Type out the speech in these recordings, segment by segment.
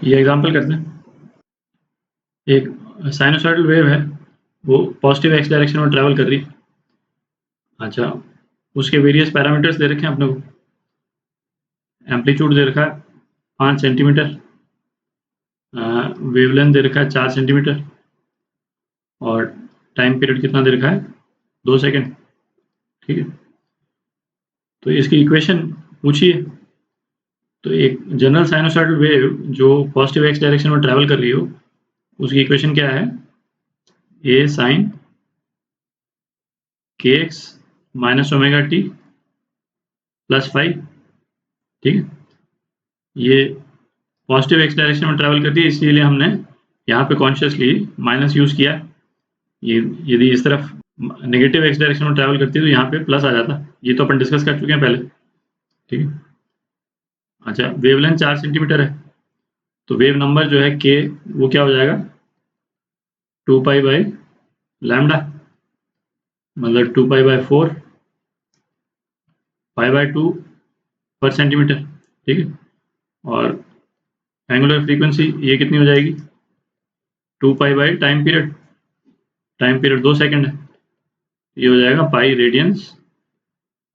ये एग्जांपल करते हैं। एक साइनोसॉइडल वेव है, वो पॉजिटिव एक्स डायरेक्शन में ट्रैवल कर रही है। अच्छा, उसके वेरियस पैरामीटर्स दे रखे हैं अपने को। एम्पलीट्यूड दे रखा है 5 सेंटीमीटर, वेवलेंथ दे रखा है 4 सेंटीमीटर, और टाइम पीरियड कितना दे रखा है 2 सेकेंड। ठीक है, तो इसकी इक्वेशन पूछिए। तो एक जनरल साइनोसॉइडल वेव जो पॉजिटिव एक्स डायरेक्शन में ट्रैवल कर रही हो, उसकी इक्वेशन क्या है? ए साइन के x minus omega t plus 5। ठीक है, ये पॉजिटिव एक्स डायरेक्शन में ट्रैवल करती है, इसीलिए हमने यहाँ पे कॉन्शियसली माइनस यूज किया। ये यदि इस तरफ नेगेटिव एक्स डायरेक्शन में ट्रैवल करती है तो यहाँ पे प्लस आ जाता। ये तो अपन डिस्कस कर चुके हैं पहले। ठीक है, अच्छा, वेवलेंथ 4 सेंटीमीटर है, तो वेव नंबर जो है के, वो क्या हो जाएगा 2 पाई बाई लैम्डा, मतलब 2 पाई बाई 4 पाई बाई 2 पर सेंटीमीटर। ठीक है, और एंगुलर फ्रीक्वेंसी ये कितनी हो जाएगी 2 pi by time period 2 second है, ये हो जाएगा पाई रेडियंस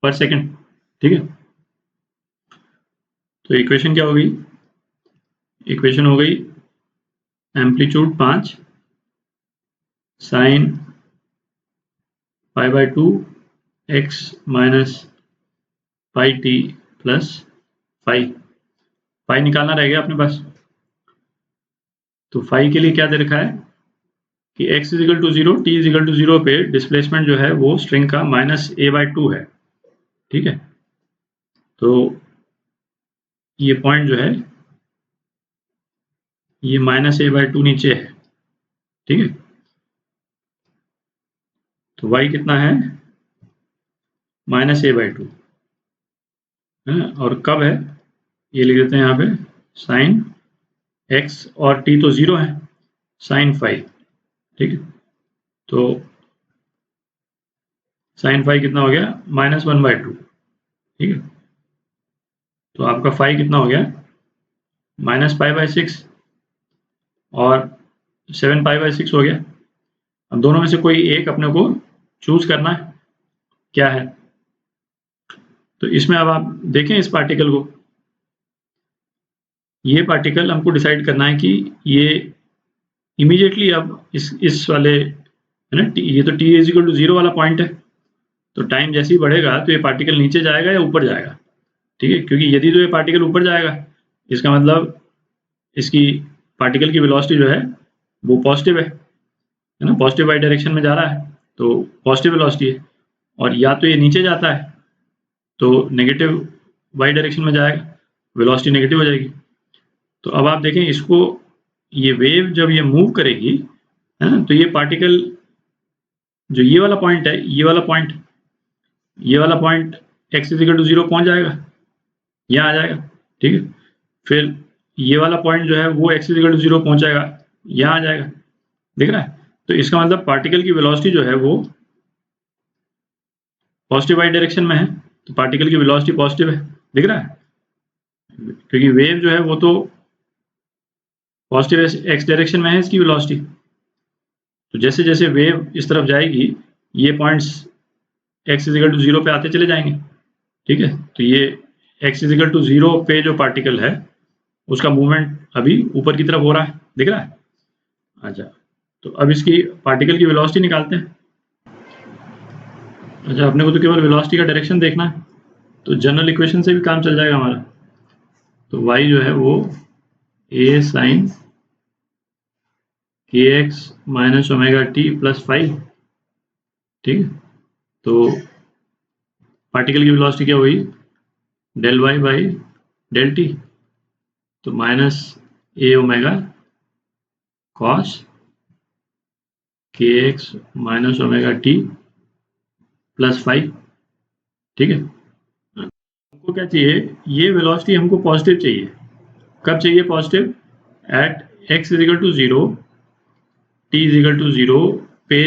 पर सेकंड। ठीक है, तो इक्वेशन क्या हो गई? इक्वेशन हो गई amplitude 5 sine pi by 2 x minus pi t plus phi निकालना रह गया अपने पास। तो फाई के लिए क्या दे रखा है कि x equal to 0, t equal to 0 पे डिस्प्लेसमेंट जो है वो स्ट्रिंग का -a/2 है। ठीक है, तो ये पॉइंट जो है ये -a/2 नीचे है। ठीक है, तो y कितना है -a/2 है, और कब है ये लिख देते हैं यहाँ पे साइन x, और t तो 0 है, साइन फाई। ठीक है, तो साइन फाई कितना हो गया -1/2। ठीक है, तो आपका फाई कितना हो गया -π/6 और 7π/6 हो गया। अब दोनों में से कोई एक अपने को चूज करना है, क्या है? तो इसमें अब आप देखें इस पार्टिकल को, ये पार्टिकल हमको डिसाइड करना है कि ये इमीडिएटली अब इस वाले है ना, ये तो t इजिकल टू 0 वाला पॉइंट है, तो टाइम जैसे ही बढ़ेगा तो ये पार्टिकल नीचे जाएगा या ऊपर जाएगा। ठीक है, क्योंकि यदि तो ये पार्टिकल ऊपर जाएगा, इसका मतलब इसकी पार्टिकल की वेलोसिटी जो है वो पॉजिटिव है ना, पॉजिटिव वाई डायरेक्शन में जा रहा है, तो पॉजिटिव वेलोसिटी है। और या तो ये नीचे जाता है तो नेगेटिव वाई डायरेक्शन में जाएगा, वेलोसिटी नेगेटिव हो जाएगी। तो अब आप देखें इसको, ये वेव जब ये मूव करेगी है ना, तो ये पार्टिकल जो ये वाला पॉइंट है, ये वाला पॉइंट x इजिकल टू 0 पहुंच जाएगा, यहाँ आ जाएगा। ठीक है, फिर ये वाला पॉइंट जो है वो x इजिकल टू 0 पहुंच जाएगा, यहाँ आ जाएगा। दिख रहा है? तो इसका मतलब पार्टिकल की वेलोसिटी जो है वो पॉजिटिव वाई डायरेक्शन में है, तो पार्टिकल की वेलोसिटी पॉजिटिव है। दिख रहा है? क्योंकि वेव जो है वो तो पॉजिटिव एक्स डायरेक्शन में है इसकी वेलोसिटी, तो जैसे जैसे वेव इस तरफ जाएगी ये पॉइंट्स x इजिकल टू 0 पे आते चले जाएंगे। ठीक है, तो ये x इजिकल टू 0 पे जो पार्टिकल है उसका मूवमेंट अभी ऊपर की तरफ हो रहा है। दिख रहा है? अच्छा, तो अब इसकी पार्टिकल की वेलोसिटी निकालते हैं। अच्छा, अपने को तो केवल वेलोसिटी का डायरेक्शन देखना है, तो जनरल इक्वेशन से भी काम चल जाएगा हमारा। तो y जो है वो a साइन के x minus omega t plus 5। ठीक है, तो पार्टिकल की वेलोसिटी क्या हुई del y by del t, तो -a ओमेगा कॉस के x minus omega t plus 5। ठीक है, हमको क्या चाहिए, ये वेलोसिटी हमको पॉजिटिव चाहिए। कब चाहिए positive? At x equal to 0, t equal to 0 पे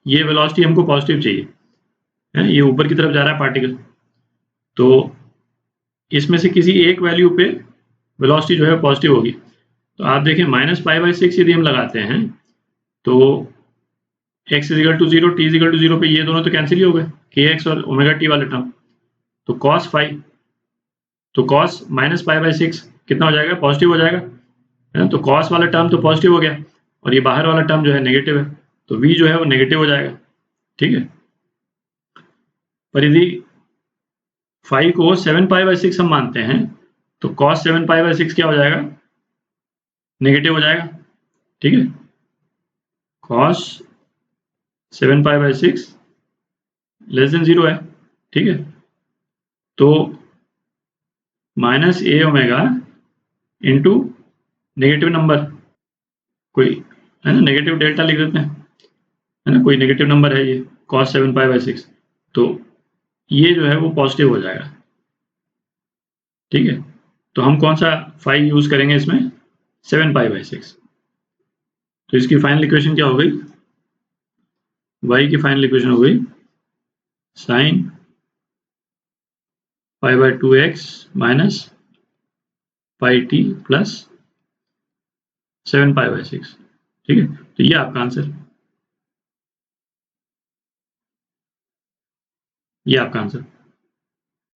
ये वेलोसिटी हमको पॉजिटिव चाहिए है, ये ऊपर की तरफ जा रहा है पार्टिकल, तो इसमें से किसी एक वैल्यू पे वेलोसिटी जो है पॉजिटिव होगी। तो आप देखें -π/6 यदि हम लगाते हैं तो x = 0, t = 0 पे ये दोनों तो कैंसिल ही हो गए, kx और ω t वाले टर्म। तो cos phi, तो cos -π/6 कितना हो जाएगा, पॉजिटिव हो जाएगा, है ना। तो cos वाला टर्म तो पॉजिटिव हो गया और ये बाहर वाला टर्म जो है नेगेटिव है, तो v जो है वो नेगेटिव हो जाएगा, ठीक है। पर यदि phi को 7π/6 हम मानते हैं तो cos 7π/6 क्या हो जाएगा, नेगेटिव हो जाएगा, ठीक है। cos 7π/6 <0 है, ठीक है। तो -a ω इंटू नेगेटिव नंबर, कोई है ना, नेगेटिव डेल्टा लिख देते हैं, है ना, कोई नेगेटिव नंबर है ये cos 7π/6, तो ये जो है वो पॉजिटिव हो जाएगा, ठीक है। तो हम कौन सा phi यूज करेंगे इसमें, 7π/6। तो इसकी फाइनल इक्वेशन क्या हो गई, y की फाइनल इक्वेशन हो गई sin π/2x minus πt plus 7π/6, ठीक है। तो ये आपका आंसर, ये आपका आंसर।